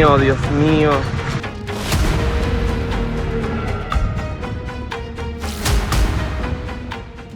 mío, Dios mío.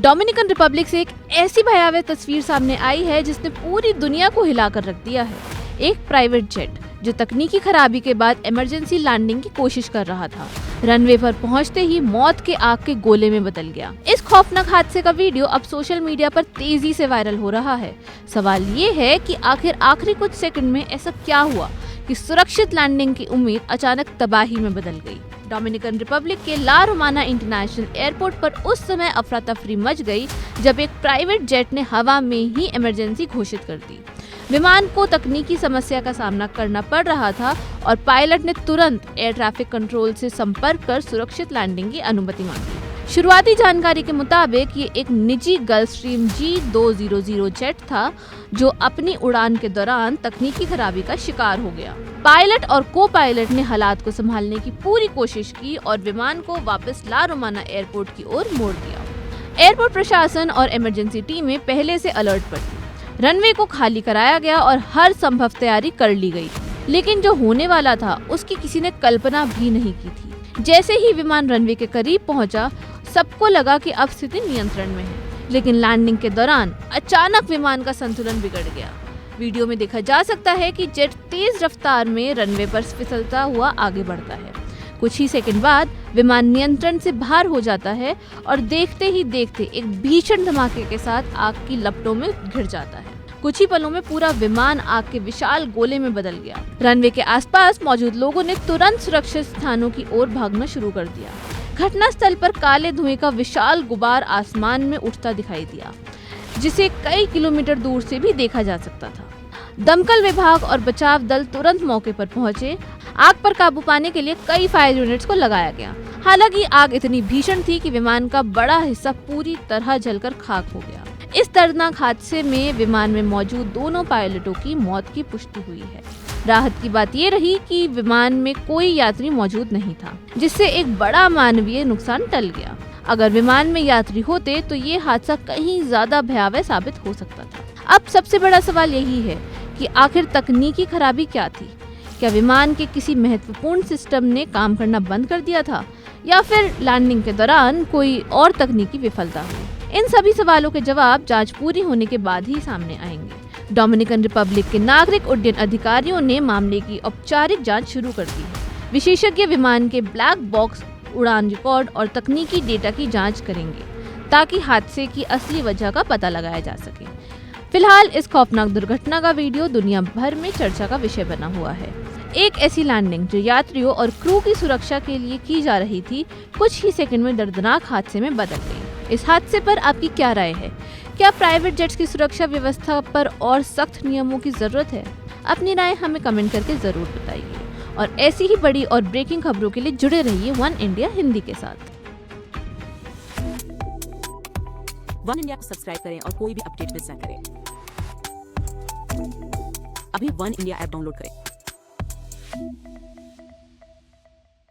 Dominican Republic से एक ऐसी भयावह तस्वीर सामने आई है जिसने पूरी दुनिया को हिलाकर रख दिया है। एक प्राइवेट जेट जो तकनीकी खराबी के बाद इमरजेंसी लैंडिंग की कोशिश कर रहा था, रनवे पर पहुंचते ही मौत के आग के गोले में बदल गया। इस खौफनाक हादसे का वीडियो अब सोशल मीडिया पर तेजी से वायरल हो रहा है। सवाल ये है कि आखिर आखिरी कुछ सेकंड में ऐसा क्या हुआ कि सुरक्षित लैंडिंग की उम्मीद अचानक तबाही में बदल गई। डोमिनिकन रिपब्लिक के ला रोमाना इंटरनेशनल एयरपोर्ट पर उस समय अफरा तफरी मच गई जब एक प्राइवेट जेट ने हवा में ही इमरजेंसी घोषित कर दी। विमान को तकनीकी समस्या का सामना करना पड़ रहा था और पायलट ने तुरंत एयर ट्रैफिक कंट्रोल से संपर्क कर सुरक्षित लैंडिंग की अनुमति मांगी। शुरुआती जानकारी के मुताबिक ये एक निजी गल्फस्ट्रीम G200 जेट था जो अपनी उड़ान के दौरान तकनीकी खराबी का शिकार हो गया। पायलट और को पायलट ने हालात को संभालने की पूरी कोशिश की और विमान को वापस ला रोमाना एयरपोर्ट की ओर मोड़ दिया। एयरपोर्ट प्रशासन और इमरजेंसी टीमें पहले से अलर्ट पर थी। रनवे को खाली कराया गया और हर संभव तैयारी कर ली गई, लेकिन जो होने वाला था उसकी किसी ने कल्पना भी नहीं की थी। जैसे ही विमान रनवे के करीब पहुंचा, सबको लगा कि अब स्थिति नियंत्रण में है, लेकिन लैंडिंग के दौरान अचानक विमान का संतुलन बिगड़ गया। वीडियो में देखा जा सकता है कि जेट तेज रफ्तार में रनवे पर फिसलता हुआ आगे बढ़ता है। कुछ ही सेकंड बाद विमान नियंत्रण से बाहर हो जाता है और देखते ही देखते एक भीषण धमाके के साथ आग की लपटों में घिर जाता है। कुछ ही पलों में पूरा विमान आग के विशाल गोले में बदल गया। रनवे के आसपास मौजूद लोगों ने तुरंत सुरक्षित स्थानों की ओर भागना शुरू कर दिया। घटनास्थल पर काले धुएं का विशाल गुबार आसमान में उठता दिखाई दिया, जिसे कई किलोमीटर दूर से भी देखा जा सकता था। दमकल विभाग और बचाव दल तुरंत मौके पर पहुंचे। आग पर काबू पाने के लिए कई फायर यूनिट्स को लगाया गया। हालांकि आग इतनी भीषण थी कि विमान का बड़ा हिस्सा पूरी तरह जलकर खाक हो गया। इस दर्दनाक हादसे में विमान में मौजूद दोनों पायलटों की मौत की पुष्टि हुई है। राहत की बात ये रही कि विमान में कोई यात्री मौजूद नहीं था, जिससे एक बड़ा मानवीय नुकसान टल गया। अगर विमान में यात्री होते तो ये हादसा कहीं ज्यादा भयावह साबित हो सकता था। अब सबसे बड़ा सवाल यही है कि आखिर तकनीकी खराबी क्या थी? क्या विमान के किसी महत्वपूर्ण सिस्टम ने काम करना बंद कर दिया था, या फिर लैंडिंग के दौरान कोई और तकनीकी विफलता हुई? इन सभी सवालों के जवाब जांच पूरी होने के बाद ही सामने आएंगे। डोमिनिकन रिपब्लिक के नागरिक उड्डयन अधिकारियों ने मामले की औपचारिक जांच शुरू कर दी है। विशेषज्ञ विमान के ब्लैक बॉक्स उड़ान रिकॉर्ड और तकनीकी डेटा की जांच करेंगे ताकि हादसे की असली वजह का पता लगाया जा सके। फिलहाल इस खौफनाक दुर्घटना का वीडियो दुनिया भर में चर्चा का विषय बना हुआ है। एक ऐसी लैंडिंग जो यात्रियों और क्रू की सुरक्षा के लिए की जा रही थी, कुछ ही सेकंड में दर्दनाक हादसे में बदल गई। इस हादसे पर आपकी क्या राय है? क्या प्राइवेट जेट्स की सुरक्षा व्यवस्था पर और सख्त नियमों की जरूरत है? अपनी राय हमें कमेंट करके जरूर बताइए और ऐसी ही बड़ी और ब्रेकिंग खबरों के लिए जुड़े रहिए वन इंडिया हिंदी के साथ। वन इंडिया को सब्सक्राइब करें और कोई भी अपडेट मिस न करें। अभी वन इंडिया ऐप डाउनलोड करें।